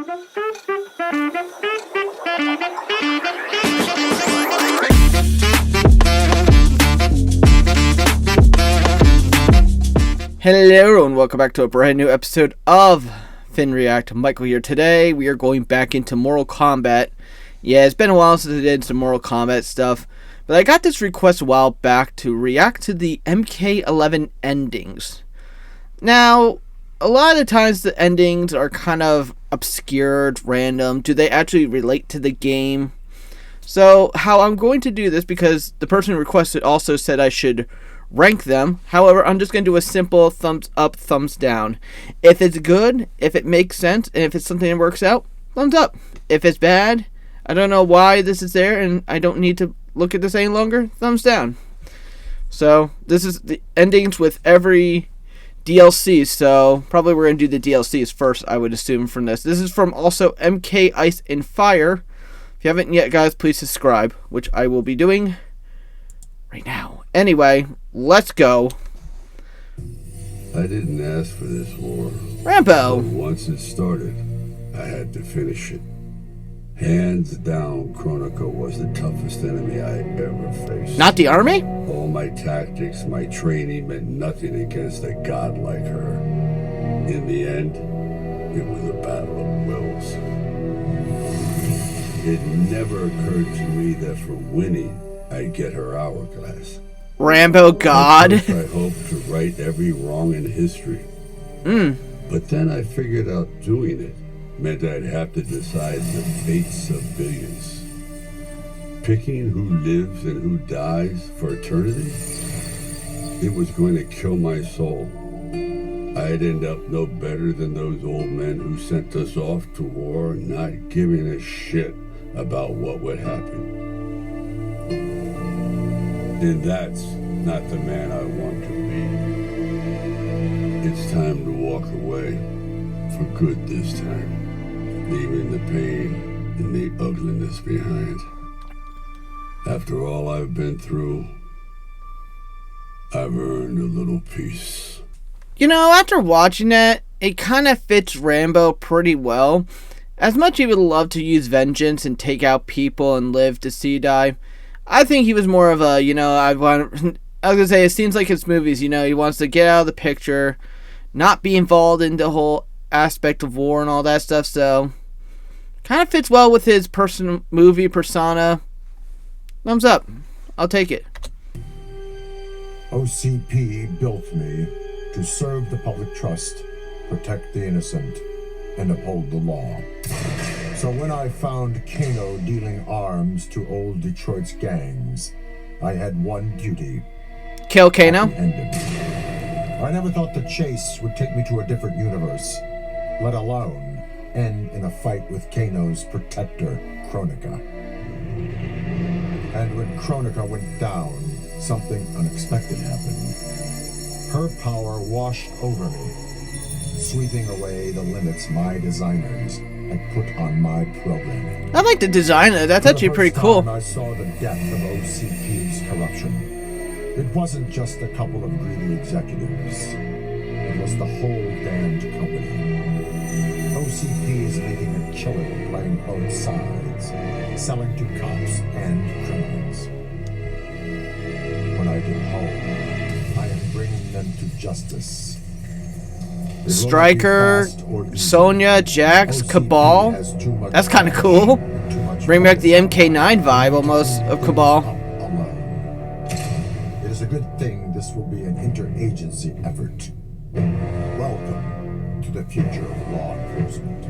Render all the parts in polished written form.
Hello and welcome back to a brand new episode of Finn React. Michael here. Today we are going back into Mortal Kombat. Yeah, it's been a while since I did some Mortal Kombat stuff, but I got this request a while back to react to the MK11 endings. Now, a lot of times the endings are kind of obscured, random. Do they actually relate to the game? So how I'm going to do this, because the person who requested also said I should rank them. However, I'm just going to do a simple thumbs up, thumbs down. If it's good, if it makes sense, and if it's something that works out, thumbs up. If it's bad, I don't know why this is there and I don't need to look at this any longer, thumbs down. So this is the endings with every DLC, so probably we're going to do the DLCs first, I would assume, from this. This is from also MK Ice and Fire. If you haven't yet, guys, please subscribe, which I will be doing right now. Anyway, let's go. I didn't ask for this war. Rambo. But once it started, I had to finish it. Hands down, Kronika was the toughest enemy I ever faced. Not the army? All my tactics, my training meant nothing against a god like her. In the end, it was a battle of wills. It never occurred to me that for winning, I'd get her hourglass. Rambo God. I hoped to right every wrong in history. But then I figured out doing it meant I'd have to decide the fates of billions. Picking who lives and who dies for eternity? It was going to kill my soul. I'd end up no better than those old men who sent us off to war not giving a shit about what would happen. And that's not the man I want to be. It's time to walk away for good this time, leaving the pain and the ugliness behind. After all I've been through, I've earned a little peace. You know, after watching that, it kind of fits Rambo pretty well. As much as he would love to use vengeance and take out people and live to see die, I think he was more of a, I was going to say, it seems like his movies, he wants to get out of the picture, not be involved in the whole aspect of war and all that stuff, so kind of fits well with his movie persona. Thumbs up. I'll take it. OCP built me to serve the public trust, protect the innocent, and uphold the law. So when I found Kano dealing arms to old Detroit's gangs, I had one duty. Kill Kano? I never thought the chase would take me to a different universe, let alone end in a fight with Kano's protector, Kronika. And when Kronika went down, something unexpected happened. Her power washed over me, sweeping away the limits my designers had put on my programming. I like the designer. That's actually pretty cool. I saw the depth of OCP's corruption. It wasn't just a couple of greedy executives. It was the whole damned company. OCP is making a killing playing both sides, selling to cops and criminals. When I get home, I am bringing them to justice. Stryker, Sonya, Jax, Cabal. That's kind of cool. Bring back the MK9 vibe almost of Cabal. It is a good thing this will be an interagency effort. Welcome to the future of law enforcement.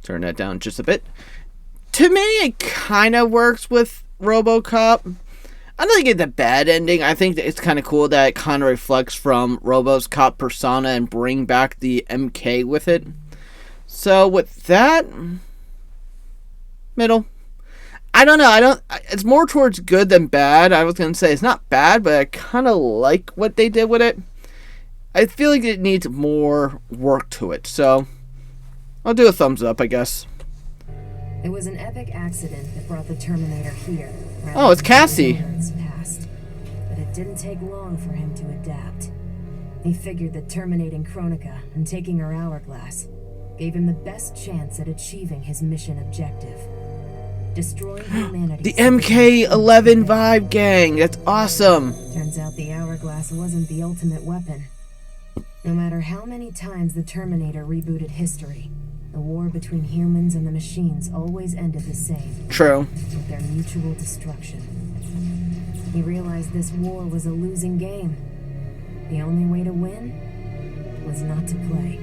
Turn that down just a bit. To me, it kind of works with RoboCop. I don't think it's a bad ending. I think that it's kind of cool that it kind of reflects from Robo's cop persona and bring back the MK with it. So with that, middle. I don't know. It's more towards good than bad. I was going to say it's not bad, but I kind of like what they did with it. I feel like it needs more work to it. So I'll do a thumbs up, I guess. It was an epic accident that brought the Terminator here. Oh, it's Cassie. Past. But it didn't take long for him to adapt. He figured that terminating Kronika and taking her hourglass gave him the best chance at achieving his mission objective. Destroying humanity. The MK11 Vibe Gang. That's awesome. Turns out the hourglass wasn't the ultimate weapon. No matter how many times the Terminator rebooted history, the war between humans and the machines always ended the same. True. With their mutual destruction. He realized this war was a losing game. The only way to win was not to play.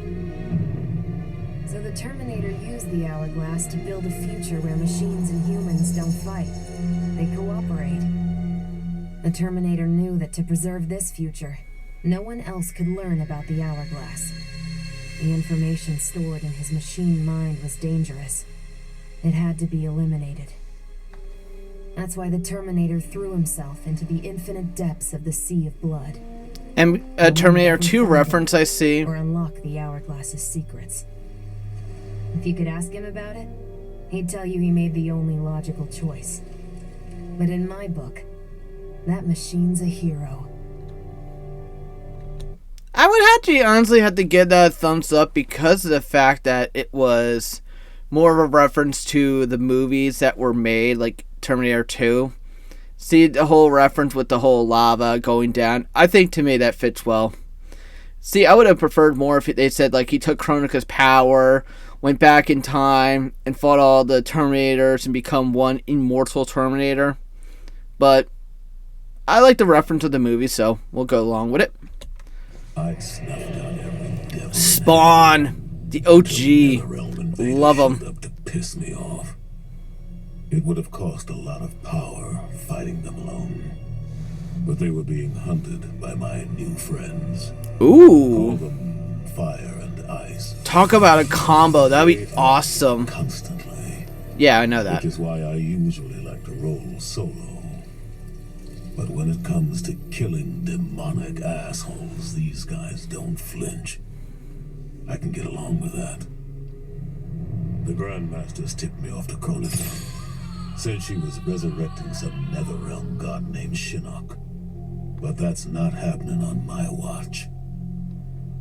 So the Terminator used the hourglass to build a future where machines and humans don't fight. They cooperate. The Terminator knew that to preserve this future, no one else could learn about the hourglass. The information stored in his machine mind was dangerous. It had to be eliminated. That's why the Terminator threw himself into the infinite depths of the Sea of Blood. And a Terminator 2 reference I see. Or unlock the hourglass's secrets. If you could ask him about it, he'd tell you he made the only logical choice. But in my book, that machine's a hero. I would actually honestly have to give that a thumbs up because of the fact that it was more of a reference to the movies that were made, like Terminator 2. See the whole reference with the whole lava going down. I think to me that fits well. See, I would have preferred more if they said like he took Kronika's power, went back in time, and fought all the Terminators and become one immortal Terminator. But I like the reference of the movie, so we'll go along with it. I'd snuffed out every devil. Spawn, the OG, love them. Up to piss me off. It would have cost a lot of power fighting them alone, but they were being hunted by my new friends. Call Ooh, them Fire and Ice. talk about a combo. That'd be awesome. Constantly. Yeah, I know that. Which is why I usually like to roll solo. But when it comes to killing demonic assholes, these guys don't flinch. I can get along with that. The Grandmasters tipped me off to Kronika. Said she was resurrecting some Netherrealm god named Shinnok. But that's not happening on my watch.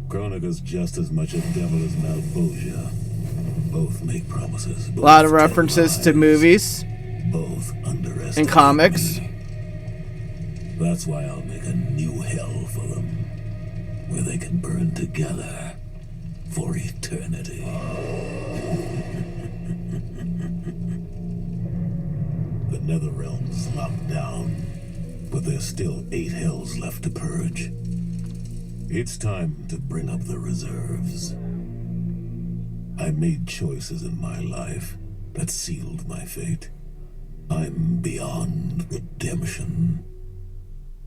Kronika's just as much a devil as Malfosia. Both make promises. A lot of references to movies Both underestimate and comics. me. That's why I'll make a new hell for them, where they can burn together for eternity. The Netherrealm's locked down, but there's still 8 hells left to purge. It's time to bring up the reserves. I made choices in my life that sealed my fate. I'm beyond redemption.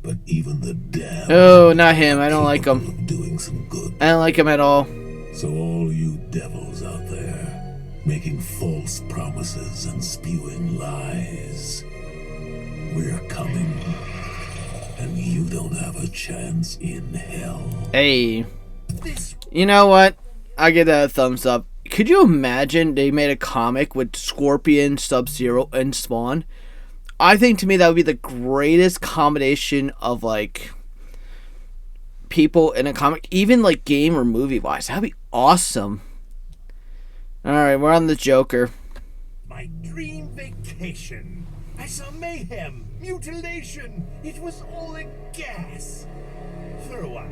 But even the damned... Oh, not him. I don't like him. of doing some good. I don't like him at all. So all you devils out there, making false promises and spewing lies, we're coming. And you don't have a chance in hell. Hey. You know what? I give that a thumbs up. Could you imagine they made a comic with Scorpion, Sub-Zero, and Spawn? I think to me that would be the greatest combination of like people in a comic, even like game or movie wise. That'd be awesome. Alright, we're on the Joker. My dream vacation. I saw mayhem, mutilation. It was all a gas. For a while.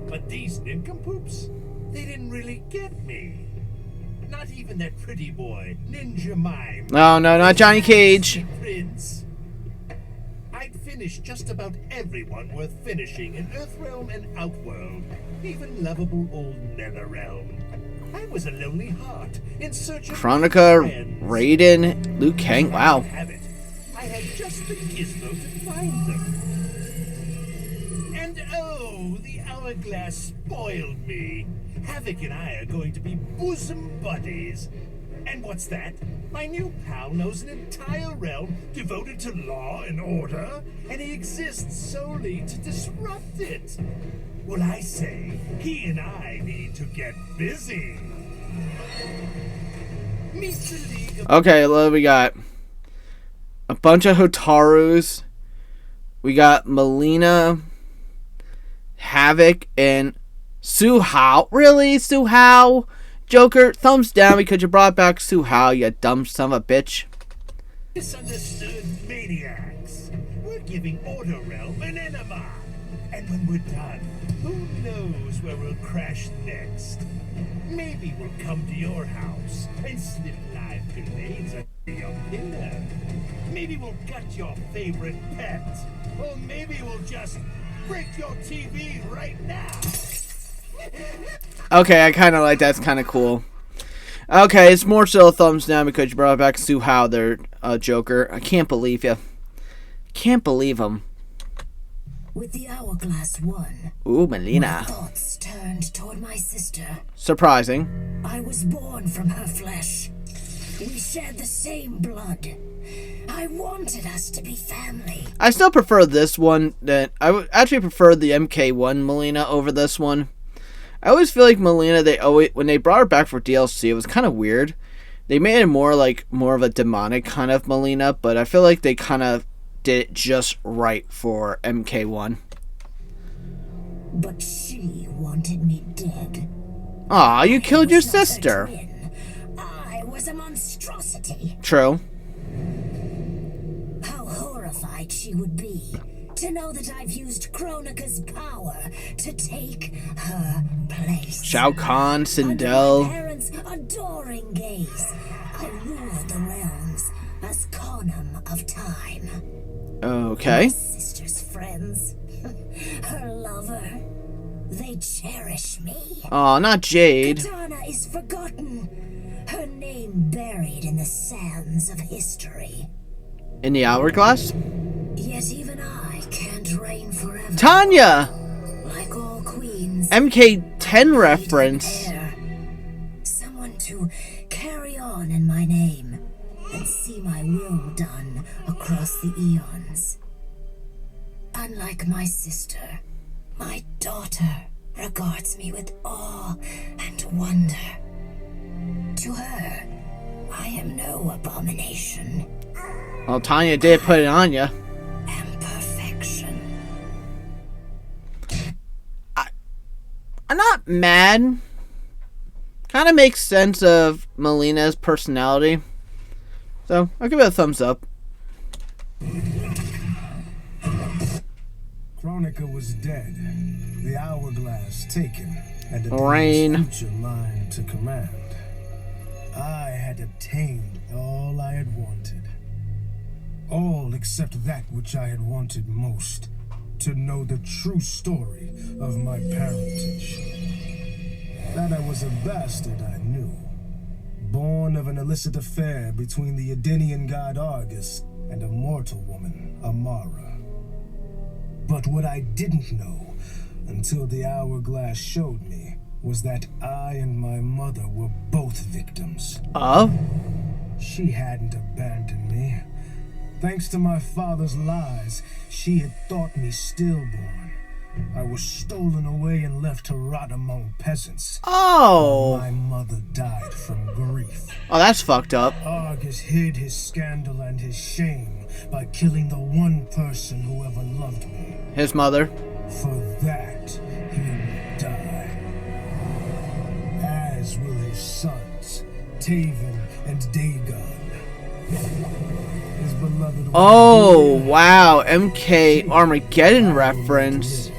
But these nincompoops, they didn't really get me. Not even that pretty boy, Ninja Mime. No, not Johnny Cage. Prince. I'd finished just about everyone worth finishing in Earthrealm and Outworld, even lovable old Netherrealm. I was a lonely heart in search of Kronika, friends. Raiden, Liu Kang. Wow. Have it. I had just the gizmo to find them. And oh, the hourglass spoiled me. Havoc and I are going to be bosom buddies. And what's that? My new pal knows an entire realm devoted to law and order, and he exists solely to disrupt it. Well, I say, he and I need to get busy. Meet the League of... Okay, what do we got? A bunch of Hotarus. We got Melina, Havoc, and Su-Hao. Really, Su-Hao? Joker, thumbs down because you brought back Su-Hao, you dumb son of a bitch. Misunderstood maniacs. We're giving Order Realm an enema. And when we're done, who knows where we'll crash next? Maybe we'll come to your house and slip live grenades under your pillow. Maybe we'll gut your favorite pet. Or maybe we'll just break your TV right now. Okay, I kind of like that. It's kind of cool. Okay, it's more so thumbs down because you brought back Su-Hao there, Joker. I can't believe you. Can't believe him. With the hourglass won, Ooh, my Melina. thoughts turned toward my sister. Surprising. I was born from her flesh. We shared the same blood. I wanted us to be family. I still prefer this one. I would actually prefer the MK1 Melina over this one. I always feel like Melina, when they brought her back for DLC, it was kind of weird. They made it more of a demonic kind of Melina, but I feel like they kind of did it just right for MK1. But she wanted me dead. Aw, you killed your I was not her sister. twin. I was a monstrosity. True. How horrified she would be to know that I've used Kronika's power to take her place. Shao Kahn, Under my Sindel. parents' adoring gaze, I ruled the realms as Conum of Time. Okay. My sister's friends, her lover, they cherish me. Aw, not Jade. Katana is forgotten, her name buried in the sands of history. In the hourglass? Yet even I can't reign forever. Tanya! Like all queens, MK10 reference. heir. Someone to carry on in my name and see my will done across the eons. Unlike my sister, my daughter regards me with awe and wonder. To her, I am no abomination. Well, Tanya did put it on you. Am perfection. I'm not mad. Kind of makes sense of Melina's personality. So, I'll give it a thumbs up. Kronika was dead, the hourglass taken, and the Rain. future mine to command. I had obtained all I had wanted. All except that which I had wanted most, to know the true story of my parentage. That I was a bastard I knew, born of an illicit affair between the Edenian god Argus and a mortal woman, Amara. But what I didn't know, until the hourglass showed me, was that I and my mother were both victims. She hadn't abandoned me. Thanks to my father's lies, she had thought me stillborn. I was stolen away and left to rot among peasants. Oh. My mother died from grief. Oh, that's fucked up. Argus hid his scandal and his shame by killing the one person who ever loved me. His mother. For that, he will die. As will his sons, Taven and Dagon. His beloved Oh, wife, wow. MK Armageddon reference.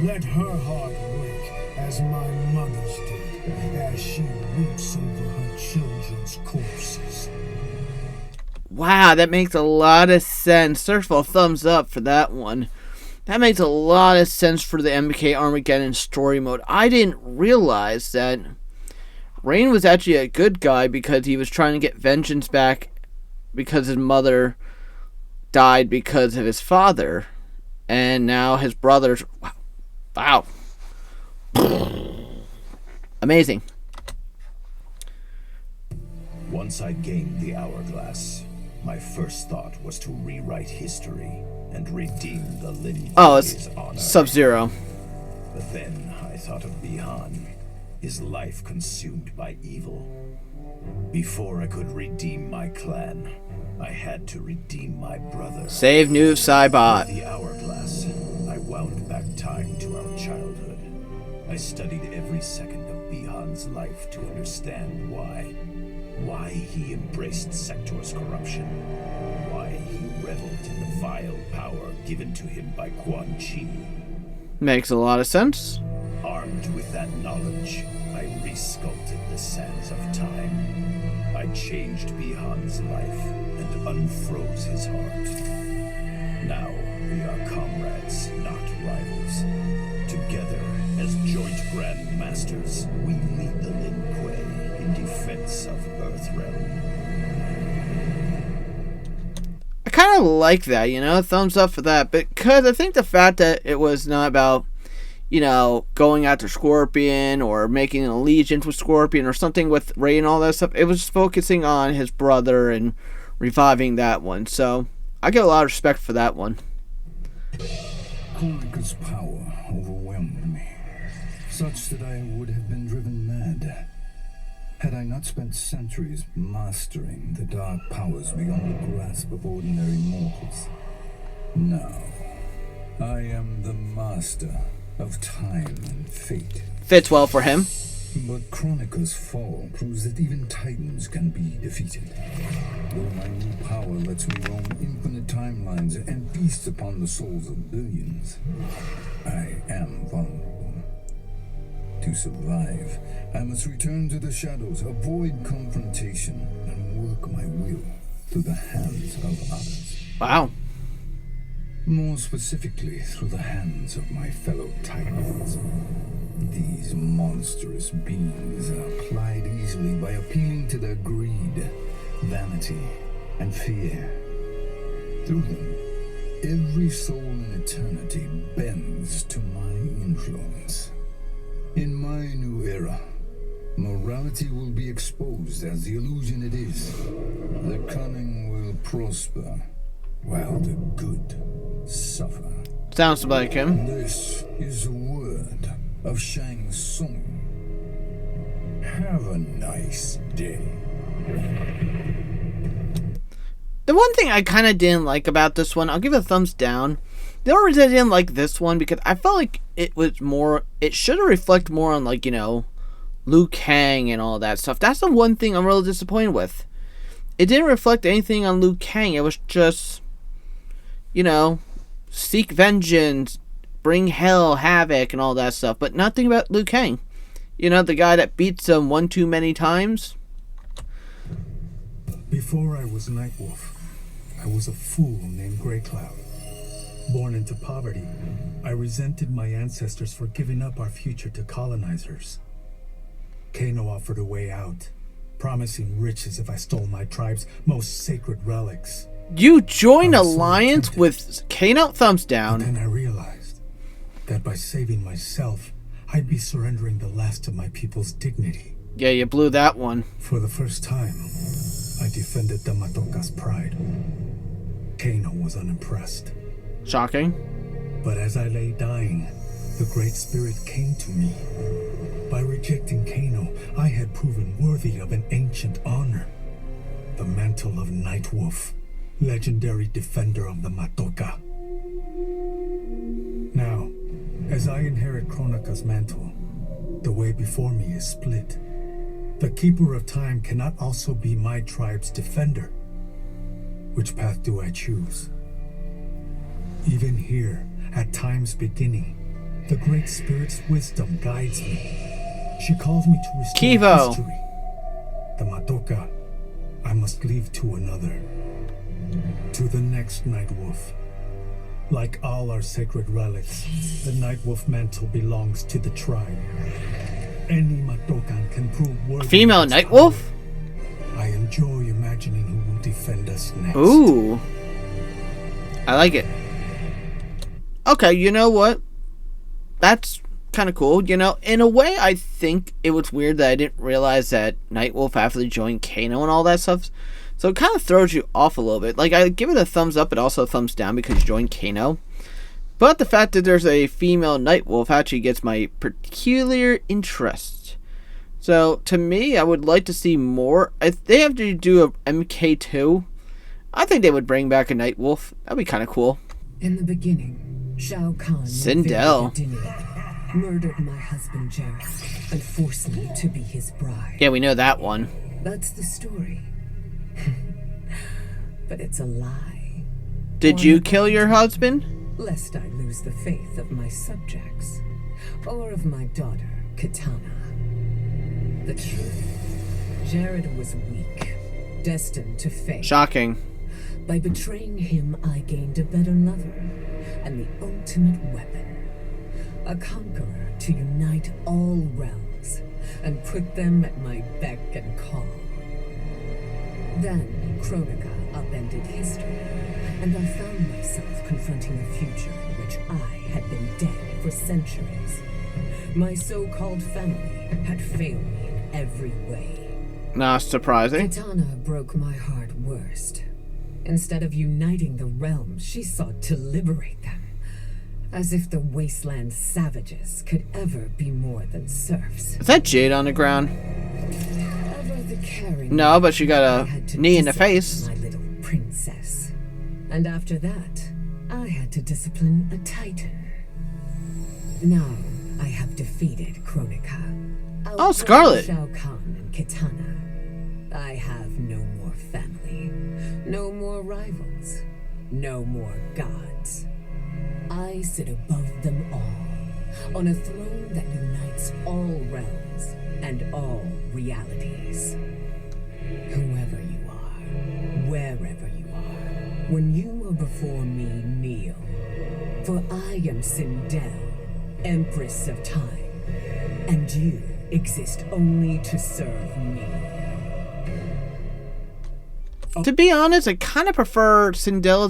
let her heart break as my mother's did, as she weeps over her children's corpses. Wow, that makes a lot of sense. First of all, thumbs up for that one. That makes a lot of sense for the MK Armageddon story mode. I didn't realize that Rain was actually a good guy because he was trying to get vengeance back because his mother died because of his father. And now his brothers... Wow. Amazing. Once I gained the hourglass, my first thought was to rewrite history and redeem the lineage's Oh, it's honor. Sub-Zero. But then I thought of Bihan, his life consumed by evil. Before I could redeem my clan, I had to redeem my brother. Save new With Cybot. the hourglass, I wound back time to our childhood. I studied every second of Bihan's life to understand why. Why he embraced Sector's corruption. Why he reveled in the vile power given to him by Quan Chi. Makes a lot of sense. Armed with that knowledge, I resculpted the sands of time. I changed Bihan's life and unfroze his heart. Now we are comrades, not rivals. Together, as joint Grand Masters, we lead the Lin Kuei in defense of Earthrealm. I kind of like that, you know, thumbs up for that, because I think the fact that it was not about, you know, going after Scorpion or making an allegiance with Scorpion or something with Rey and all that stuff, it was focusing on his brother and reviving that one, so I get a lot of respect for that one. Kronika's power overwhelmed me, such that I would have been driven mad had I not spent centuries mastering the dark powers beyond the grasp of ordinary mortals. Now, I am the master of time and fate. Fits well for him. But Kronika's fall proves that even titans can be defeated. Though my new power lets me roam infinite timelines and feast upon the souls of billions, I am vulnerable. To survive, I must return to the shadows, avoid confrontation, and work my will through the hands of others. Wow. More specifically, through the hands of my fellow titans. These monstrous beings are plied easily by appealing to their greed, vanity, and fear. Through them, every soul in eternity bends to my influence. In my new era, morality will be exposed as the illusion it is. The cunning will prosper, while the good suffer. Sounds like him. This is the word of Shang Tsung. Have a nice day. The one thing I kind of didn't like about this one, I'll give it a thumbs down. The only reason I didn't like this one, because I felt like it should have reflected more on, like, you know, Liu Kang and all that stuff. That's the one thing I'm really disappointed with. It didn't reflect anything on Liu Kang. It was just, you know, seek vengeance, bring hell, havoc, and all that stuff. But nothing about Liu Kang. You know, the guy that beats him one too many times. Before I was Nightwolf, I was a fool named Grey Cloud. Born into poverty, I resented my ancestors for giving up our future to colonizers. Kano offered a way out, promising riches if I stole my tribe's most sacred relics. You join I was so alliance tempted. with Kano, thumbs But down. then I realized that by saving myself, I'd be surrendering the last of my people's dignity. Yeah, you blew that one. For the first time, I defended the Matoka's pride. Kano was unimpressed. Shocking. But as I lay dying, the Great Spirit came to me. By rejecting Kano, I had proven worthy of an ancient honor. The mantle of Nightwolf, legendary defender of the Matoka. Now, as I inherit Kronika's mantle, the way before me is split. The Keeper of Time cannot also be my tribe's defender. Which path do I choose? Even here, at time's beginning, the Great Spirit's wisdom guides me. She calls me to restore Kivo. history. The Matoka, I must leave to another. To the next Nightwolf. Like all our sacred relics, the Nightwolf mantle belongs to the tribe. Any Matokan can prove worthy. Female of its Nightwolf? power. I enjoy imagining who will defend us next. Ooh. I like it. Okay, you know what? That's kind of cool. You know, in a way, I think it was weird that I didn't realize that Nightwolf actually joined Kano and all that stuff. So it kind of throws you off a little bit. Like, I give it a thumbs up, but also a thumbs down because you joined Kano. But the fact that there's a female Nightwolf actually gets my peculiar interest. So to me, I would like to see more. If they have to do a MK2, I think they would bring back a Night Wolf. That'd be kind of cool. In the beginning, Shao Kahn Sindel. murdered my husband Jared and forced me to be his bride. Yeah, we know that one. That's the story. But it's a lie. Did you kill your husband? Lest I lose the faith of my subjects, or of my daughter, Kitana. The truth, Jared was weak, destined to fail. Shocking. By betraying him, I gained a better lover, and the ultimate weapon. A conqueror to unite all realms, and put them at my beck and call. Then, Kronika upended history, and I found myself confronting a future in which I had been dead for centuries. My so-called family had failed me in every way. Not surprising. Kitana broke my heart worst. Instead of uniting the realms, she sought to liberate them. As if the wasteland savages could ever be more than serfs. Is that Jade on the ground? Ever the caring. No, but she got a knee in the face. My little princess. And after that, I had to discipline a titan. Now, I have defeated Kronika. Oh, Scarlet. Shao Kahn and Kitana. I have no more family, no more rivals, no more gods. I sit above them all, on a throne that unites all realms and all realities. Whoever you are, wherever you are, when you are before me, kneel. For I am Sindel, Empress of Time, and you exist only to serve me. To be honest, I kind of prefer Sindel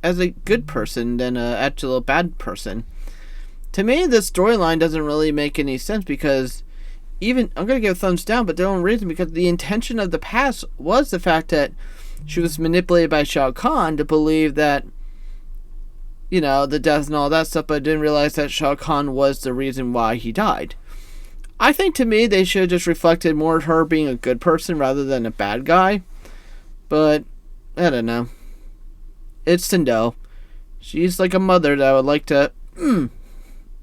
as a good person than actually a bad person. To me, this storyline doesn't really make any sense because I'm gonna give a thumbs down, but the only reason because the intention of the past was the fact that she was manipulated by Shao Kahn to believe that, you know, the death and all that stuff, but didn't realize that Shao Kahn was the reason why he died. I think to me they should have just reflected more of her being a good person rather than a bad guy. But, I don't know. It's Sindel. She's like a mother that I would like to...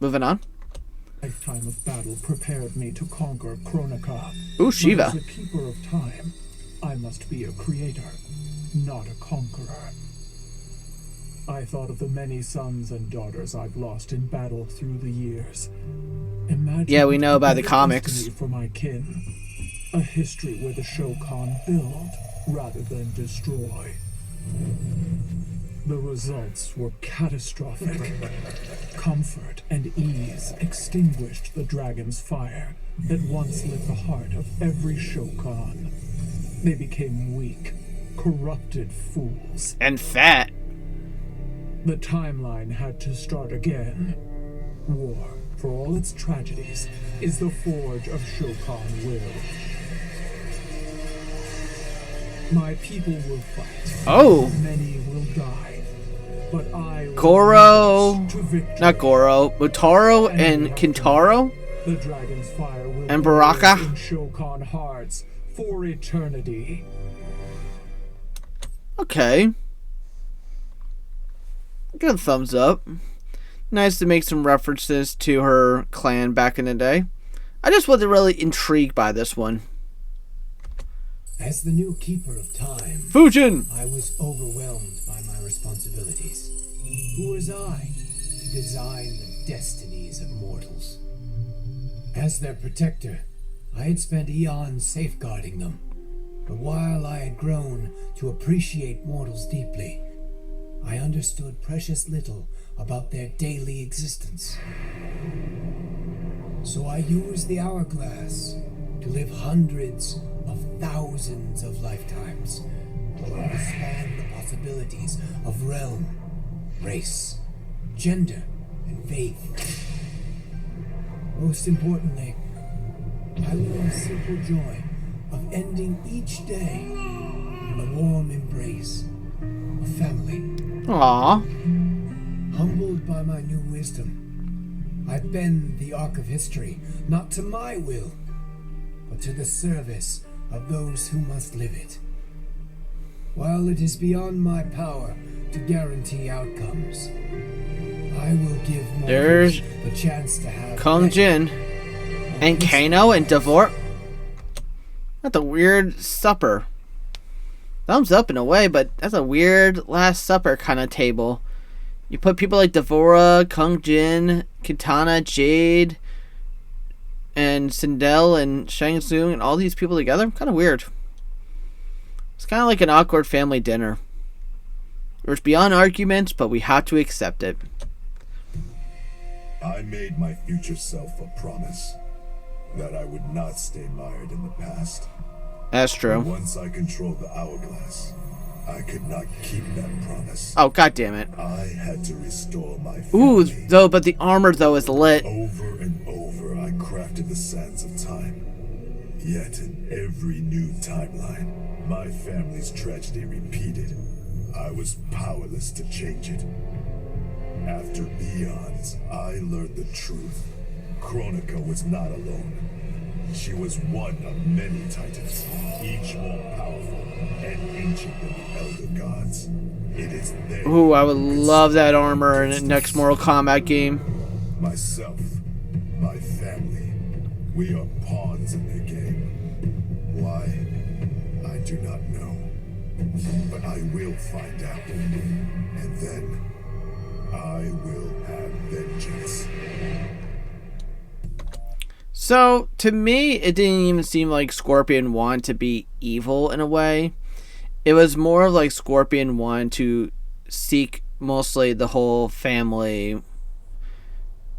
Moving on. Lifetime of battle prepared me to conquer Kronika. Ooh, Shiva. But as a keeper of time, I must be a creator, not a conqueror. I thought of the many sons and daughters I've lost in battle through the years. Imagine yeah, we know about the comics. Destiny for my kin. A history where the Shokan build rather than destroy. The results were catastrophic. Comfort and ease extinguished the dragon's fire that once lit the heart of every Shokan. They became weak, corrupted fools. And fat. The timeline had to start again. War, for all its tragedies, is the forge of Shokan will. My people will fight. Oh. Many will die. But I will Goro. to victory. Not Goro. Mutaro and Kintaro. The dragon's fire will And Baraka. burn in Shokan hearts for eternity. Okay. Give a thumbs up. Nice to make some references to her clan back in the day. I just wasn't really intrigued by this one. As the new keeper of time, Fujin! I was overwhelmed by my responsibilities. Who was I to design the destinies of mortals? As their protector, I had spent eons safeguarding them. But while I had grown to appreciate mortals deeply, I understood precious little about their daily existence. So I used the hourglass to live hundreds of thousands of lifetimes, to understand the possibilities of realm, race, gender, and faith. Most importantly, I learned the simple joy of ending each day in the warm embrace of family. Aww. Humbled by my new wisdom, I bend the arc of history, not to my will, but to the service of those who must live it. While it is beyond my power to guarantee outcomes, I will give There's mortals the chance to have Kung Jin and Kano and Devor. That's a weird supper. Thumbs up in a way, but that's a weird Last Supper kind of table. You put people like Devora, Kung Jin, Kitana, Jade, and Sindel, and Shang Tsung, and all these people together. Kind of weird. It's kind of like an awkward family dinner. It's beyond arguments, but we have to accept it. I made my future self a promise that I would not stay mired in the past. That's true. Once I controlled the hourglass, I could not keep that promise. Oh, god damn it. I had to restore my Ooh, family. though, but the armor, though, is lit. Over and over, I crafted the sands of time. Yet, in every new timeline, my family's tragedy repeated. I was powerless to change it. After eons, I learned the truth. Kronika was not alone. She was one of many titans, each more powerful and ancient than the elder gods. It is they. Ooh, I would love that armor in the next Mortal Kombat game. Myself, my family, we are pawns in their game. Why? I do not know. But I will find out. And then I will have vengeance. So, to me, it didn't even seem like Scorpion wanted to be evil in a way. It was more like Scorpion wanted to seek mostly the whole family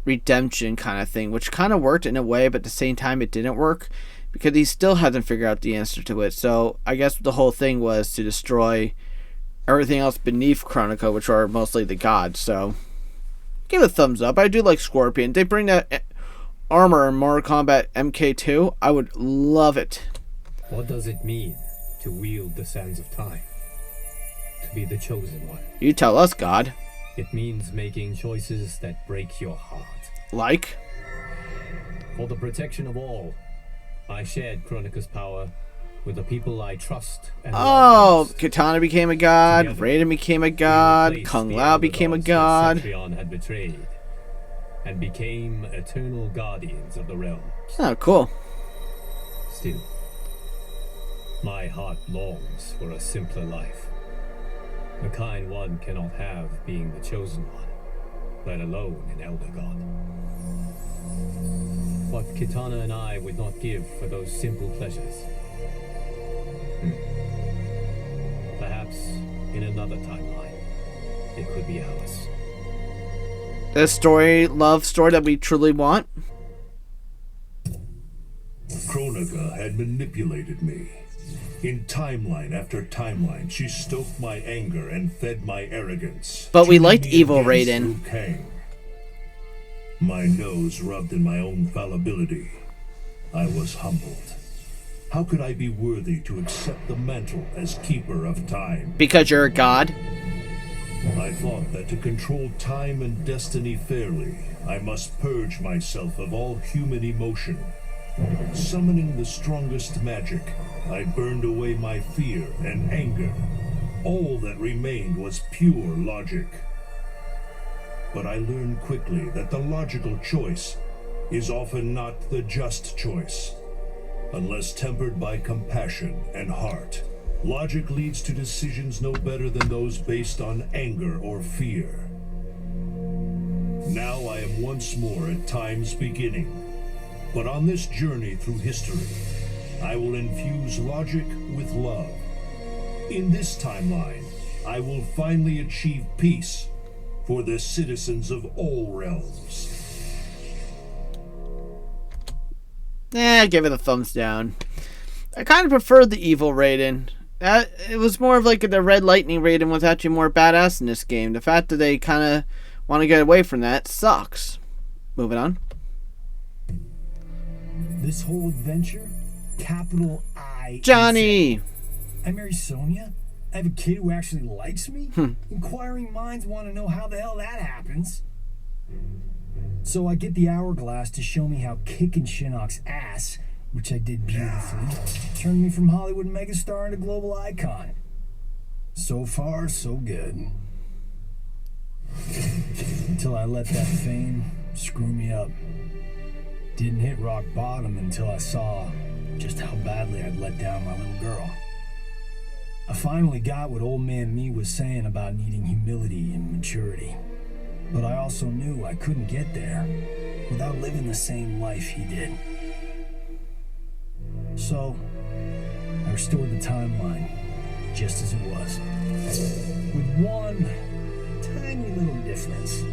redemption kind of thing, which kind of worked in a way, but at the same time it didn't work because he still hasn't figured out the answer to it. So, I guess the whole thing was to destroy everything else beneath Kronika, which are mostly the gods. So, give it a thumbs up. I do like Scorpion. They bring that armor in Mortal Kombat MK2, I would love it. What does it mean to wield the sands of time? To be the chosen one? You tell us, God. It means making choices that break your heart. Like? For the protection of all, I shared Kronika's power with the people I trust and Oh, love. Kitana became a god, Together, Raiden became a god, we Kung replaced Lao the became a underdogs god. that Cetrion had betrayed, and became eternal guardians of the realm. Oh, cool. Still, my heart longs for a simpler life. The kind one cannot have being the chosen one, let alone an elder god. What Kitana and I would not give for those simple pleasures. Perhaps in another timeline, it could be ours. The story, love story that we truly want. Kronika had manipulated me. In timeline after timeline, she stoked my anger and fed my arrogance. But we turning liked me evil against Raiden. Liu Kang. My nose rubbed in my own fallibility. I was humbled. How could I be worthy to accept the mantle as keeper of time? Because you're a god. I thought that to control time and destiny fairly, I must purge myself of all human emotion. Summoning the strongest magic, I burned away my fear and anger. All that remained was pure logic. But I learned quickly that the logical choice is often not the just choice. Unless tempered by compassion and heart, logic leads to decisions no better than those based on anger or fear. Now I am once more at time's beginning. But on this journey through history, I will infuse logic with love. In this timeline, I will finally achieve peace for the citizens of all realms. Give it a thumbs down. I kind of preferred the evil Raiden. It was more of like the Red Lightning Raiden was actually more badass in this game. The fact that they kind of want to get away from that sucks. Moving on. This whole adventure, capital I. Johnny! I marry Sonya? I have a kid who actually likes me? Inquiring minds want to know how the hell that happens. So I get the hourglass to show me how kicking Shinnok's ass which I did beautifully, turned me from Hollywood megastar into global icon. So far, so good. Until I let that fame screw me up. Didn't hit rock bottom until I saw just how badly I'd let down my little girl. I finally got what old man me was saying about needing humility and maturity. But I also knew I couldn't get there without living the same life he did. So, I restored the timeline just as it was. With one tiny little difference.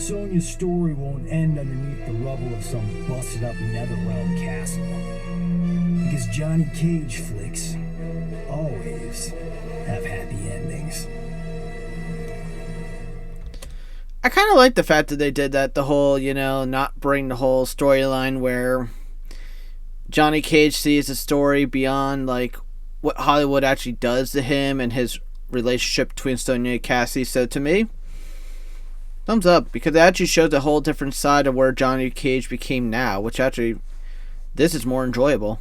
Sonia's story won't end underneath the rubble of some busted-up Netherrealm castle. Because Johnny Cage flicks always have happy endings. I kind of like the fact that they did that, the whole, not bring the whole storyline where Johnny Cage sees the story beyond, like, what Hollywood actually does to him and his relationship between Sonya and Cassie. So to me, thumbs up, because it actually shows a whole different side of where Johnny Cage became now, which actually, this is more enjoyable.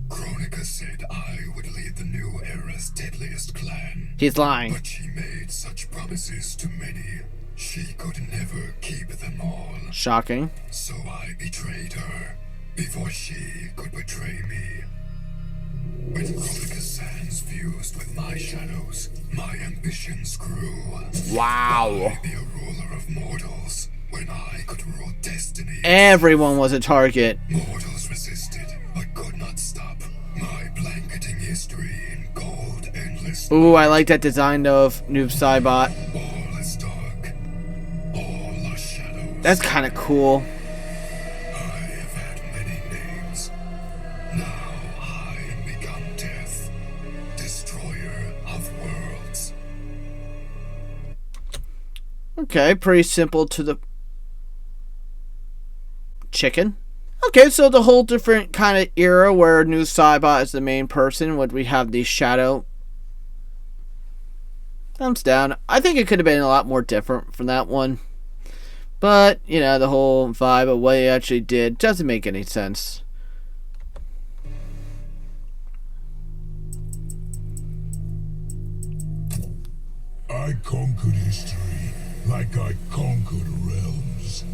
Kronika said I would lead the new era's deadliest clan. He's lying. But she made such promises to many, she could never keep them all. Shocking. So I betrayed her before she could betray me. When Kronika's sands fused with my shadows, my ambitions grew. Wow. I be a ruler of mortals when I could rule destiny. Everyone was a target. Mortals resisted, but could not stop my blanketing history in gold endless. Ooh, I like that design though of Noob Saibot. All is dark. All are shadows. That's kind of cool. I have had many names. Now I am become death, destroyer of worlds. Okay, pretty simple to the chicken. Okay, so the whole different kind of era where Noob Saibot is the main person, when we have the shadow. Thumbs down. I think it could have been a lot more different from that one. But, the whole vibe of what he actually did doesn't make any sense. I conquered history like I conquered realms,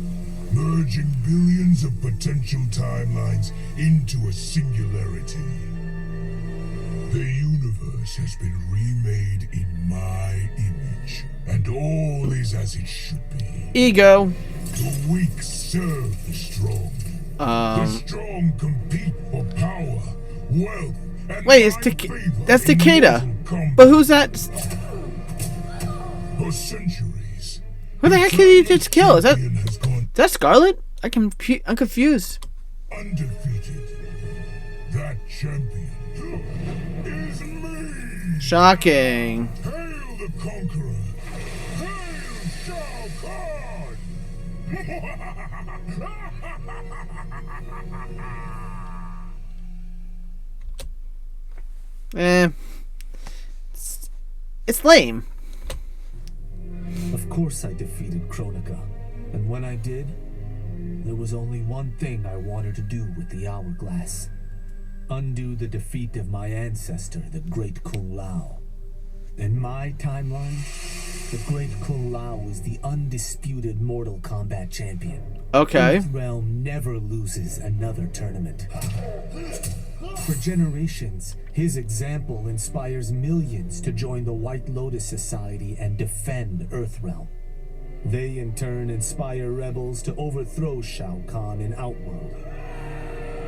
merging billions of potential timelines into a singularity. The universe has been remade in my image, and all is as it should be. Ego. The weak serve the strong. The strong compete for power, wealth, and wait, that's Takeda. But who's that? For centuries. Who the heck did he just kill? Is that Scarlet? I'm confused. Undefeated. That champion is me. Shocking. Hail the conqueror. Hail Shao Kahn. It's lame. Of course I defeated Kronika, and when I did, there was only one thing I wanted to do with the hourglass. Undo the defeat of my ancestor, the Great Kung Lao. In my timeline, the Great Kung Lao was the undisputed Mortal Kombat champion. Okay. Earthrealm never loses another tournament. For generations, his example inspires millions to join the White Lotus Society and defend Earthrealm. They in turn inspire rebels to overthrow Shao Kahn in Outworld.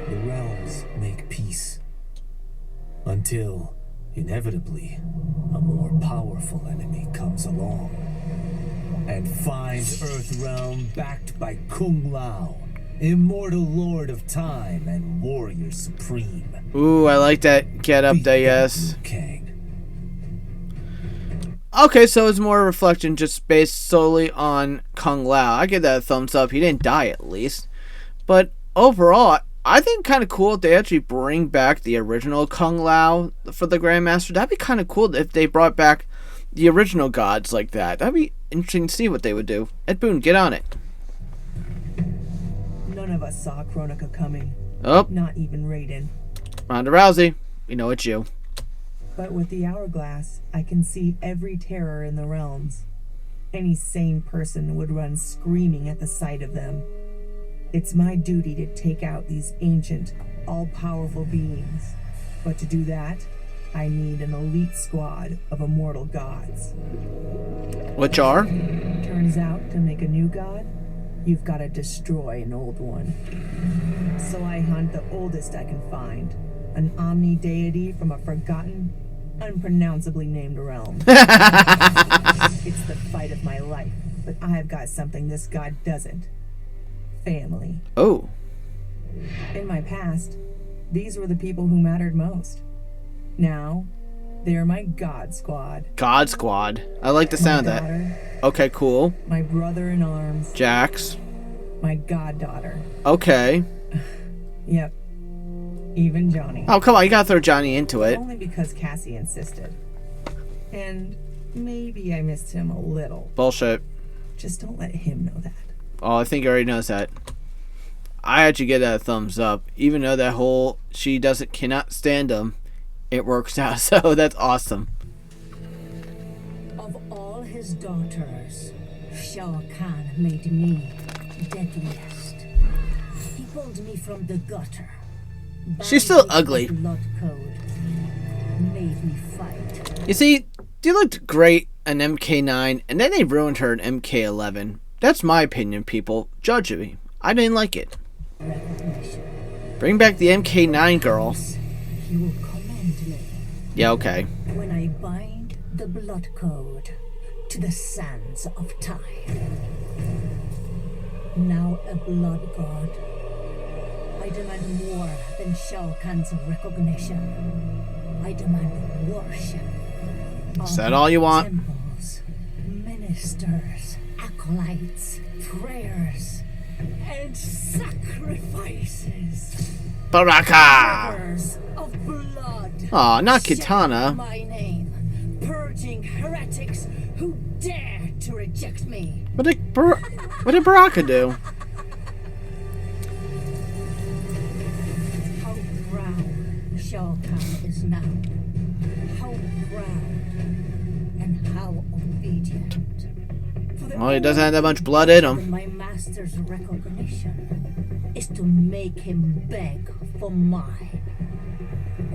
The realms make peace. Until, inevitably, a more powerful enemy comes along and finds Earthrealm backed by Kung Lao, immortal lord of time and warrior supreme. Ooh, I like that get up there, yes. Okay, so it's more a reflection just based solely on Kung Lao. I give that a thumbs up. He didn't die at least. But overall, I think kind of cool if they actually bring back the original Kung Lao for the Grandmaster. That'd be kind of cool if they brought back the original gods like that. That'd be interesting to see what they would do. Ed Boon, get on it. None of us saw Kronika coming. Oh. Not even Raiden. Ronda Rousey. We know it's you. But with the hourglass, I can see every terror in the realms. Any sane person would run screaming at the sight of them. It's my duty to take out these ancient, all-powerful beings. But to do that, I need an elite squad of immortal gods. Which are? Turns out, to make a new god, you've got to destroy an old one. So I hunt the oldest I can find, an omni-deity from a forgotten, unpronounceably named realm. It's the fight of my life, but I've got something this god doesn't. Family. Oh. In my past, these were the people who mattered most. Now, they're my God Squad. God Squad. I like the sound of that. Okay, cool. My brother in arms. Jax. My goddaughter. Okay. Yep. Even Johnny. Oh, come on. You gotta throw Johnny into it. Only because Cassie insisted. And maybe I missed him a little. Bullshit. Just don't let him know that. Oh, I think he already knows that. I actually get that thumbs up. Even though that whole she cannot stand him, it works out. So that's awesome. Of all his daughters, Shao Kahn made me deadliest. He pulled me from the gutter. She's still ugly. Blood code. Made me fight. You see, she looked great in MK9, and then they ruined her in MK11. That's my opinion, people. Judge me. I didn't like it. Bring back the MK9 girl. He will commend me. Yeah, okay. When I bind the blood code to the sands of time. Now a blood god. I demand more than Shao Kahn's recognition. I demand worship. Is that all you want? Temples, ministers, acolytes, prayers, and sacrifices. Baraka! Rivers of blood. Aw, not Kitana. My name, purging heretics who dare to reject me. What did Baraka do? How proud Shao Kahn is now. How proud and how obedient. Well, he doesn't have that much blood in him. My master's recognition is to make him beg for mine.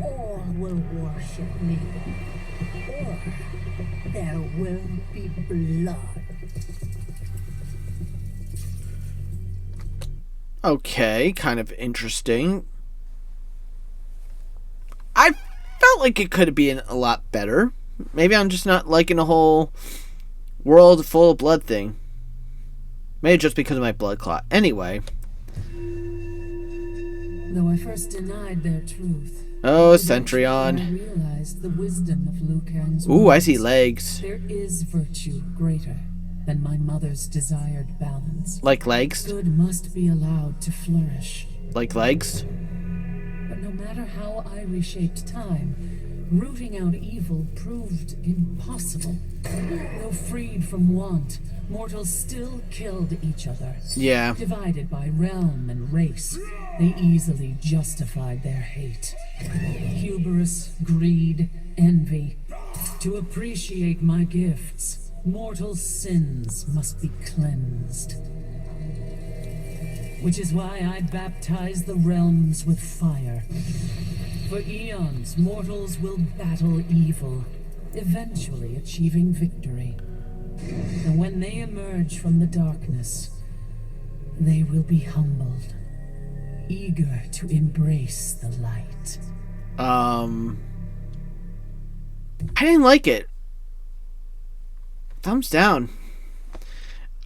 All will worship me, or there will be blood. Okay, kind of interesting. I felt like it could have been a lot better. Maybe I'm just not liking the whole world full of blood thing. Maybe just because of my blood clot. Anyway. Though I first denied their truth. Oh, Centurion. I realized the wisdom of Liu Kang's Ooh, I words. see legs. There is virtue greater than my mother's desired balance. Like legs? Good must be allowed to flourish. Like legs? But no matter how I reshaped time, rooting out evil proved impossible. Though freed from want, mortals still killed each other. Yeah. Divided by realm and race, they easily justified their hate. Hubris, greed, envy. To appreciate my gifts, mortal sins must be cleansed. Which is why I baptize the realms with fire. For eons, mortals will battle evil, eventually achieving victory. And when they emerge from the darkness, they will be humbled, eager to embrace the light. I didn't like it. Thumbs down.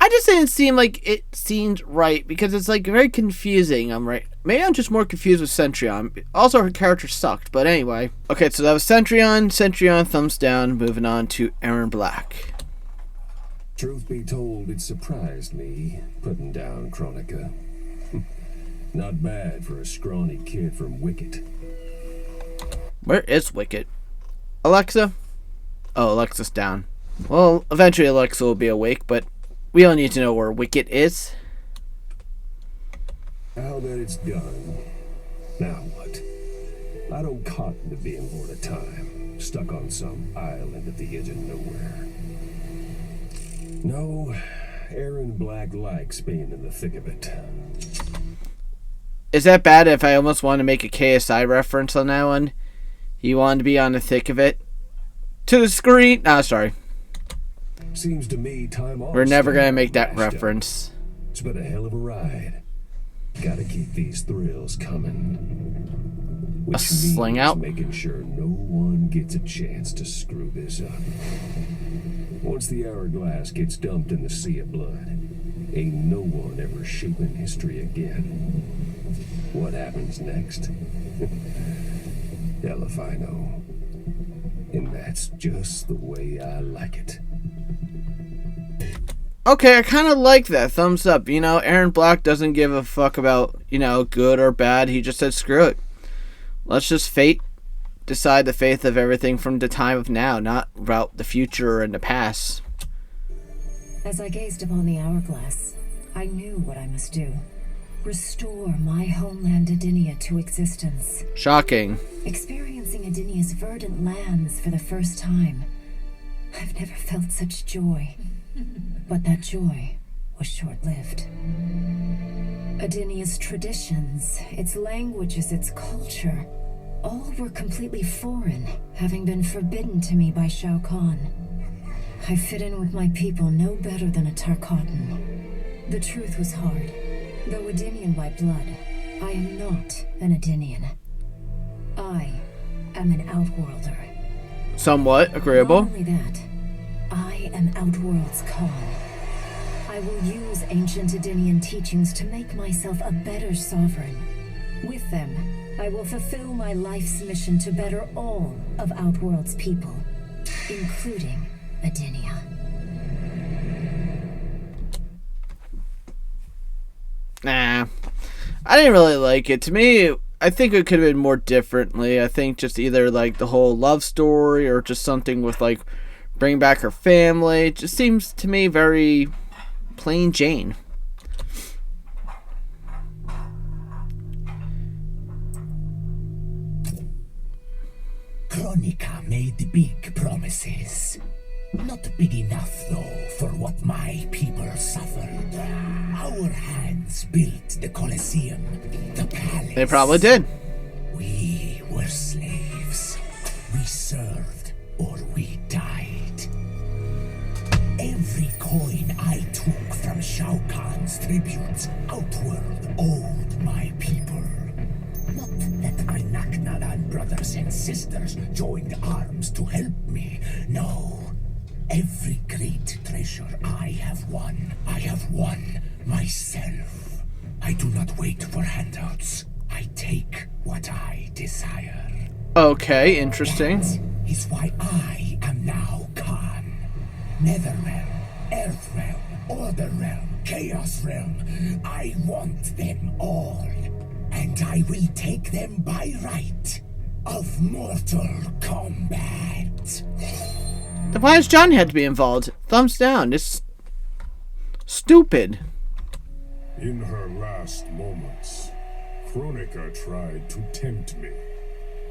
I just didn't seem like it seemed right because it's like very confusing. I'm right. Maybe I'm just more confused with Centurion. Also, her character sucked, but anyway. Okay, so that was Centurion. Centurion, thumbs down. Moving on to Aaron Black. Truth be told, it surprised me putting down Kronika. Not bad for a scrawny kid from Wicket. Where is Wicket? Alexa? Oh, Alexa's down. Well, eventually Alexa will be awake, but we don't need to know where Wicket is. Now that it's done, now what? I don't cotton to being bored of time, stuck on some island at the edge of nowhere. No, Aaron Black likes being in the thick of it. Is that bad if I almost want to make a KSI reference on that one? You wanted to be on the thick of it? To the screen? No, sorry. Seems to me time We're never going to make that reference. It's been a hell of a ride. Gotta keep these thrills coming. Which sling means out? making sure no one gets a chance to screw this up. Once the hourglass gets dumped in the sea of blood, ain't no one ever shaping history again. What happens next? Hell if I know. And that's just the way I like it. Okay, I kind of like that. Thumbs up. You know, Aaron Black doesn't give a fuck about, good or bad. He just said, screw it. Let's just decide the fate of everything from the time of now, not about the future and the past. As I gazed upon the hourglass, I knew what I must do. Restore my homeland Adinia to existence. Shocking. Experiencing Adinia's verdant lands for the first time. I've never felt such joy. But that joy was short-lived. Adinia's traditions, its languages, its culture, all were completely foreign, having been forbidden to me by Shao Kahn. I fit in with my people no better than a Tarkatan. The truth was hard. Though Adinian by blood, I am not an Adinian. I am an Outworlder. Somewhat agreeable. Not only that, I am Outworld's Khan. I will use ancient Adinian teachings to make myself a better sovereign. With them, I will fulfill my life's mission to better all of Outworld's people, including Adinia. Nah, I didn't really like it. To me, I think it could have been more differently. I think just either like the whole love story or just something with like bring back her family. It just seems to me very plain Jane. Kronika made big promises. Not big enough, though, for what my people suffered. Our hands built the Colosseum, the palace. They probably did. We were slaves. We served or we died. Every coin I took from Shao Kahn's tributes, Outworld owed my people. Not that my Naknalan brothers and sisters joined arms to help me, no. Every great treasure I have won myself. I do not wait for handouts. I take what I desire. Okay, interesting. That is why I am now Khan. Netherrealm, Earthrealm, Order Realm, Chaos Realm. I want them all. And I will take them by right of Mortal Kombat. Then why does Johnny have to be involved? Thumbs down. It's stupid. In her last moments, Kronika tried to tempt me.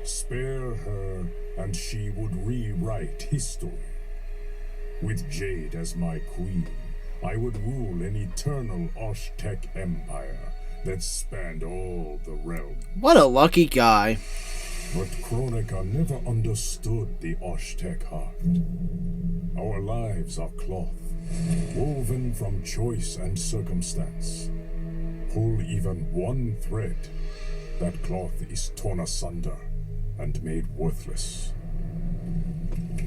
Spare her, and she would rewrite history. With Jade as my queen, I would rule an eternal Osh-Tech empire that spanned all the realms. What a lucky guy. But Kronika never understood the Osh-Tech heart. Our lives are cloth, woven from choice and circumstance. Pull even one thread, that cloth is torn asunder and made worthless.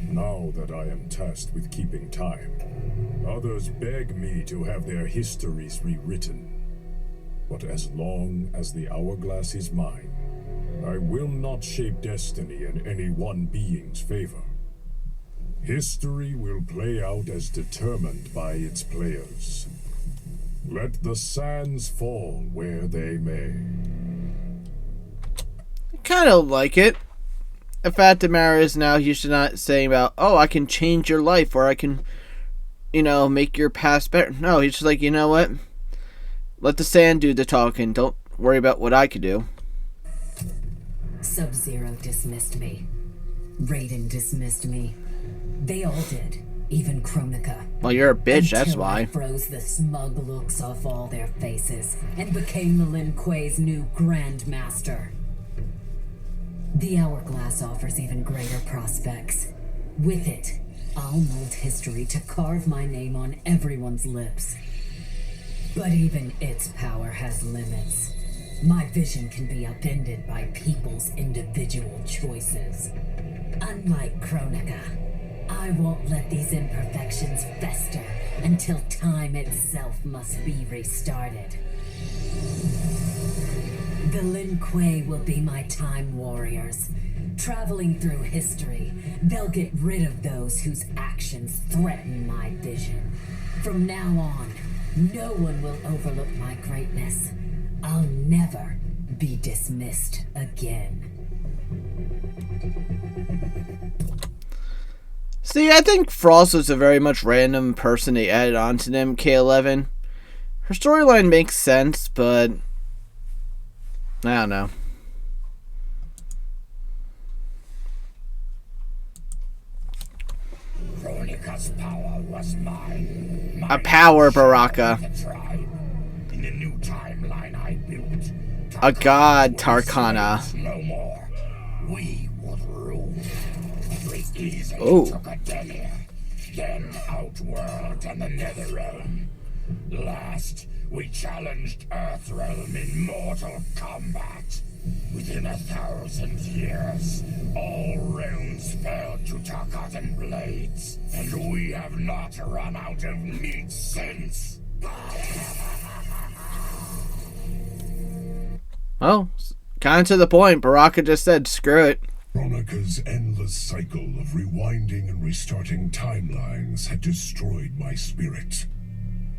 Now that I am tasked with keeping time, others beg me to have their histories rewritten. But as long as the hourglass is mine, I will not shape destiny in any one being's favor. History will play out as determined by its players. Let the sands fall where they may. I kind of like it. The fact of the matter is now you should not say about, oh, I can change your life or I can, make your past better. No, he's just like, you know what? Let the sand do the talking. Don't worry about what I could do. Sub-Zero dismissed me. Raiden dismissed me. They all did. Even Kronika. Well, you're a bitch, that's Until I why. froze the smug looks off all their faces and became the Lin Kuei's new Grandmaster. The Hourglass offers even greater prospects. With it, I'll mold history to carve my name on everyone's lips. But even its power has limits. My vision can be upended by people's individual choices. Unlike Kronika, I won't let these imperfections fester until time itself must be restarted. The Lin Kuei will be my time warriors. Traveling through history, they'll get rid of those whose actions threaten my vision. From now on, no one will overlook my greatness. I'll never be dismissed again. See, I think Frost was a very much random person they added on to MK11. Her storyline makes sense, but I don't know. Kronika's power was mine. A power, Baraka. In the new timeline I built, A god, Tarkana. no more. We would rule. We easily Oh. took Adelia, then Outworld and the Netherrealm. Last, we challenged Earthrealm in mortal combat. Within 1,000 years, all realms fell to Tarkatan blades, and we have not run out of meat since. Well, kind of to the point. Baraka just said, screw it. Kronika's endless cycle of rewinding and restarting timelines had destroyed my spirit.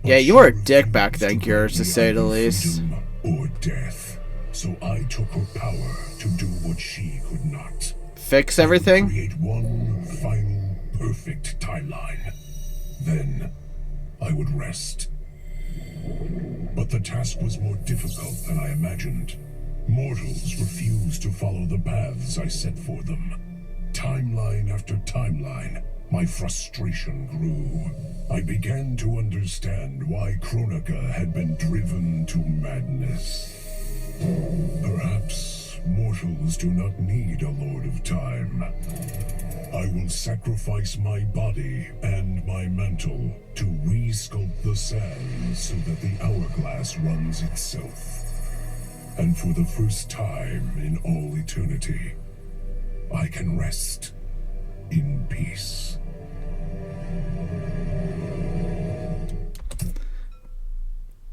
Yeah, you were a dick back then, Curious, to say the least. Freedom or death. So I took her power to do what she could not. Fix everything? Create one final, perfect timeline. Then I would rest. But the task was more difficult than I imagined. Mortals refused to follow the paths I set for them. Timeline after timeline, my frustration grew. I began to understand why Kronika had been driven to madness. Perhaps mortals do not need a Lord of Time. I will sacrifice my body and my mantle to re-sculpt the sands so that the hourglass runs itself. And for the first time in all eternity, I can rest in peace.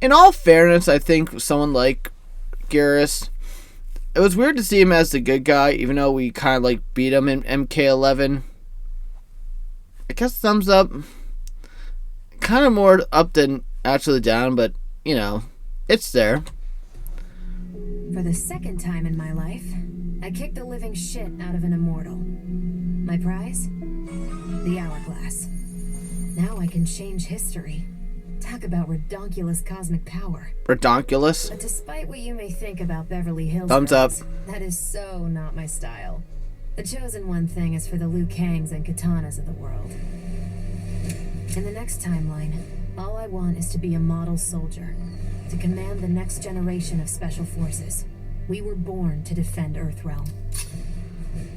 In all fairness, I think someone like Garrus, it was weird to see him as the good guy, even though we kind of like beat him in MK11. I guess thumbs up. Kind of more up than actually down, but you know, it's there. For the second time in my life, I kicked the living shit out of an immortal. My prize? The Hourglass. Now I can change history. Talk about redonkulous cosmic power. Redonkulous? But despite what you may think about Beverly Hills, Thumbs up. that is so not my style. The Chosen One thing is for the Liu Kangs and Katanas of the world. In the next timeline, all I want is to be a model soldier, to command the next generation of special forces. We were born to defend Earthrealm.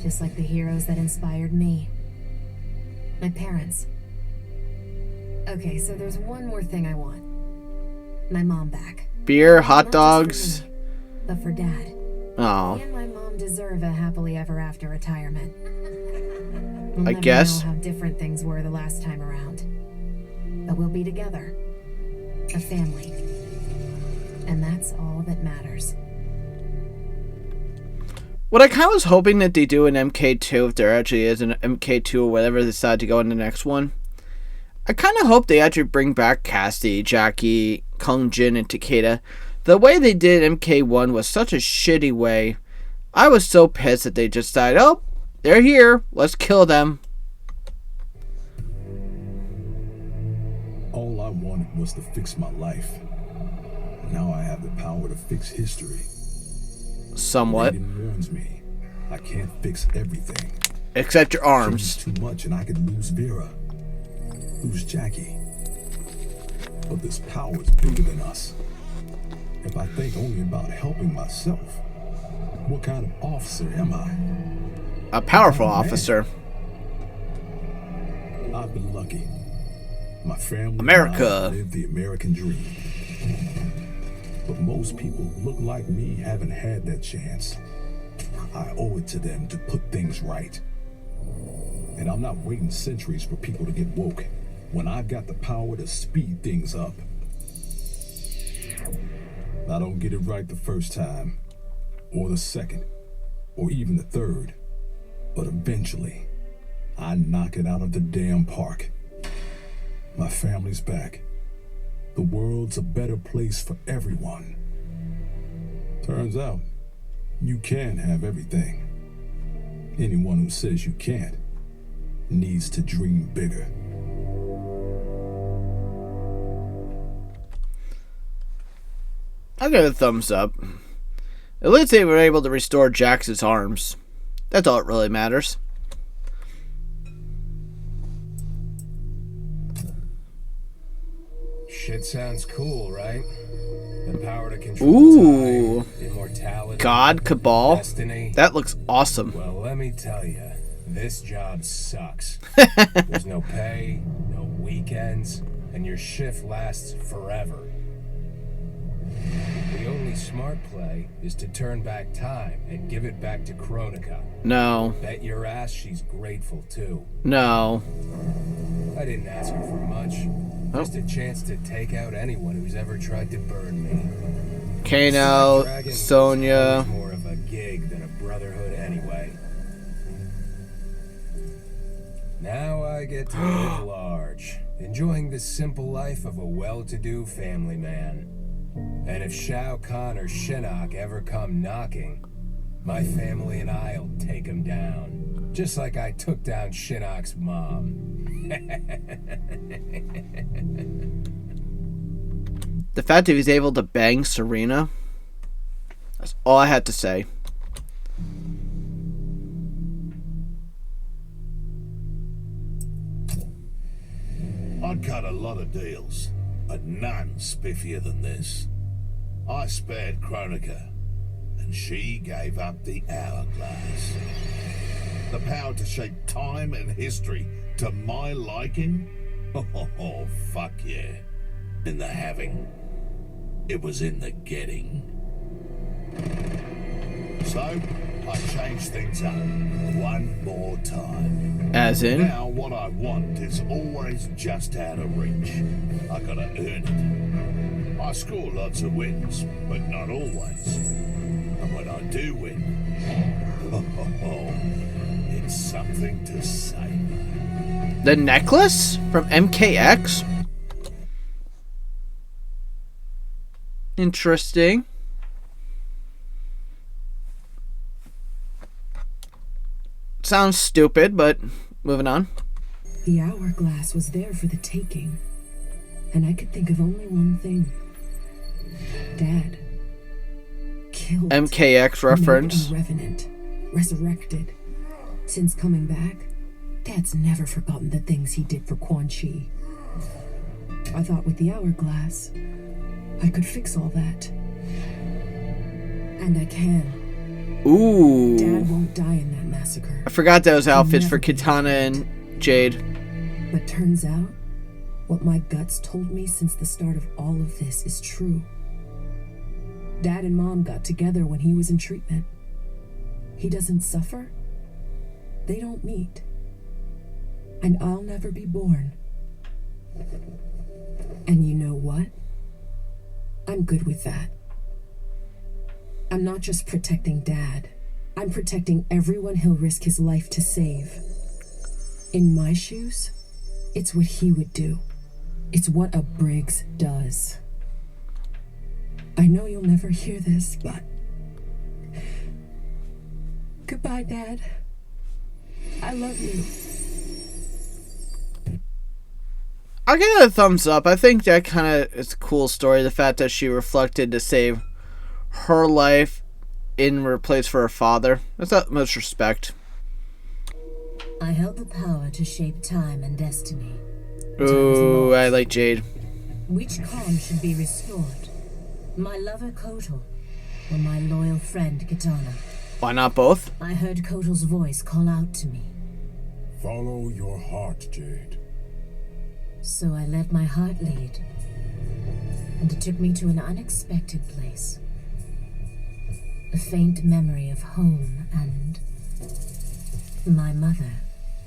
Just like the heroes that inspired me. My parents. Okay, so there's one more thing I want. My mom back. Beer, Not hot just dogs. for me, but for Dad. Oh. He and my mom deserve a happily ever after retirement. We'll I never guess. know how different things were the last time around. But we'll be together. A family. And that's all that matters. What I kind of was hoping that they do in MK2, if there actually is an MK2 or whatever they decide to go in the next one, I kind of hope they actually bring back Cassidy, Jackie, Kung Jin, and Takeda. The way they did MK1 was such a shitty way. I was so pissed that they just decided, oh, they're here, let's kill them. All I wanted was to fix my life. Now I have the power to fix history. Somewhat. Raiden warns me. I can't fix everything. Except your arms. Too much and I could lose Vera. Lose Jackie. But this power is bigger than us. If I think only about helping myself, what kind of officer am I? A powerful officer. I've been lucky. My family America. lived the American dream. But most people who look like me haven't had that chance. I owe it to them to put things right. And I'm not waiting centuries for people to get woke when I've got the power to speed things up. I don't get it right the first time, or the second, or even the third. But eventually, I knock it out of the damn park. My family's back. The world's a better place for everyone. Turns out, you can have everything. Anyone who says you can't needs to dream bigger. I'll give it a thumbs up. At least they were able to restore Jax's arms. That's all that really matters. Shit sounds cool, right? The power to control time, immortality, God Cabal. destiny. That looks awesome. Well, let me tell you, this job sucks. There's no pay, no weekends, and your shift lasts forever. The only smart play is to turn back time and give it back to Kronika. No. Bet your ass she's grateful too. No. I didn't ask her for much. Just a chance to take out anyone who's ever tried to burn me. Kano, Sonya. More of a gig than a brotherhood anyway. Now I get to live large, enjoying the simple life of a well-to-do family man. And if Shao Kahn or Shinnok ever come knocking, my family and I'll take them down. Just like I took down Shinnok's mom. The fact that he's able to bang Serena, that's all I had to say. I'd cut a lot of deals, but none spiffier than this. I spared Kronika, and she gave up the hourglass. The power to shape time and history to my liking? Oh, fuck yeah. In the having. It was in the getting. So, I changed things up one more time. As in? Now what I want is always just out of reach. I gotta earn it. I score lots of wins, but not always. And when I do win, it's something to savor. The necklace from MKX? Interesting. Sounds stupid, but moving on. The hourglass was there for the taking, and I could think of only one thing. Dad. Killed. MKX reference. A revenant. Resurrected. Since coming back, Dad's never forgotten the things he did for Quan Chi. I thought with the hourglass, I could fix all that. And I can. Ooh. Dad won't die in that massacre. I forgot those outfits for Kitana and Jade. But turns out, what my guts told me since the start of all of this is true. Dad and Mom got together when he was in treatment. He doesn't suffer. They don't meet. And I'll never be born. And you know what? I'm good with that. I'm not just protecting Dad. I'm protecting everyone he'll risk his life to save. In my shoes, it's what he would do. It's what a Briggs does. I know you'll never hear this, but... Goodbye, Dad. I love you. I'll give it a thumbs up. I think that kind of is a cool story. The fact that she reflected to save her life in replace for her father. That's utmost respect. I held the power to shape time and destiny. Ooh, I like Jade. Which calm should be restored? My lover Kotal, or my loyal friend Kitana? Why not both? I heard Kotal's voice call out to me. Follow your heart, Jade. So I let my heart lead, and it took me to an unexpected place. A faint memory of home and my mother.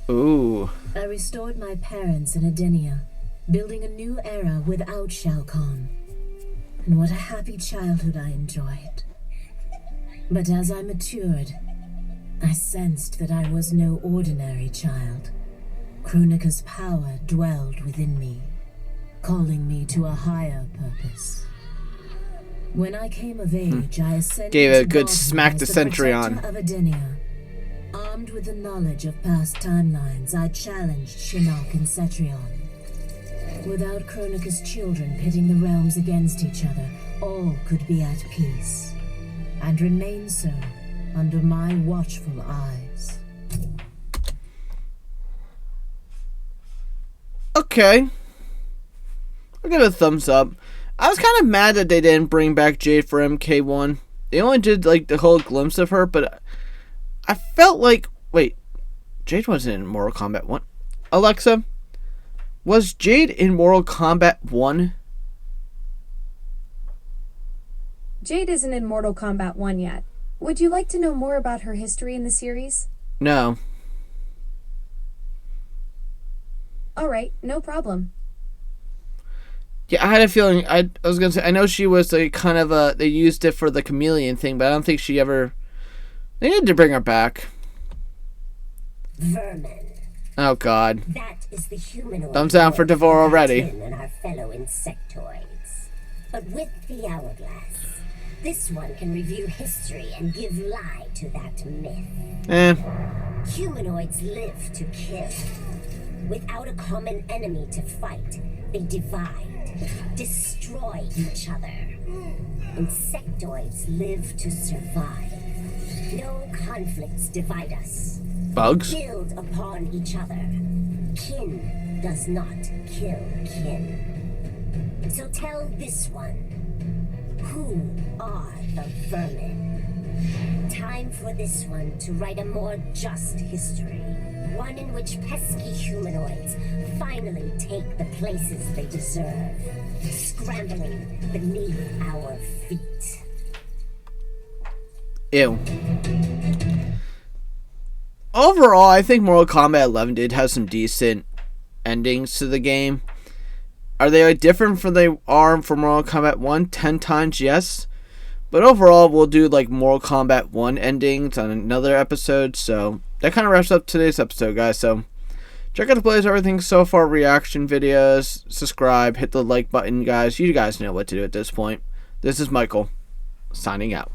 Ooh. I restored my parents in Edenia, building a new era without Shao Kahn. And what a happy childhood I enjoyed. But as I matured, I sensed that I was no ordinary child. Kronika's power dwelled within me, calling me to a higher purpose. When I came of age, I ascended Gave it a to good godhood smack as the the sentry protector on. of Edenia. Armed with the knowledge of past timelines, I challenged Shinnok and Cetrion. Without Kronika's children pitting the realms against each other, all could be at peace, and remain so under my watchful eyes. Okay. I'll give it a thumbs up. I was kind of mad that they didn't bring back Jade for MK1. They only did like the whole glimpse of her, but I felt like, wait, Jade wasn't in Mortal Kombat 1. Alexa, was Jade in Mortal Kombat 1? Jade isn't in Mortal Kombat 1 yet. Would you like to know more about her history in the series? No. Alright, no problem. Yeah, I had a feeling, I was going to say, I know she was a kind of a, they used it for the chameleon thing, but I don't think she ever, they needed to bring her back. Vermin. Oh, God. That is the humanoid. Thumbs down for Devore already. And our fellow insectoids. But with the hourglass, this one can review history and give lie to that myth. Humanoids live to kill. Without a common enemy to fight, they divide, destroy each other. Insectoids live to survive. No conflicts divide us. Bugs? Build upon each other. Kin does not kill kin. So tell this one, who are the vermin? Time for this one to write a more just history. One in which pesky humanoids finally take the places they deserve, scrambling beneath our feet. Ew. Overall, I think Mortal Kombat 11 did have some decent endings to the game. Are they like different from they are from Mortal Kombat 1? 10 times, yes. But overall, we'll do like Mortal Kombat 1 endings on another episode. So that kind of wraps up today's episode, guys. So check out the plays, everything so far, reaction videos, subscribe, hit the like button, guys. You guys know what to do at this point. This is Michael, signing out.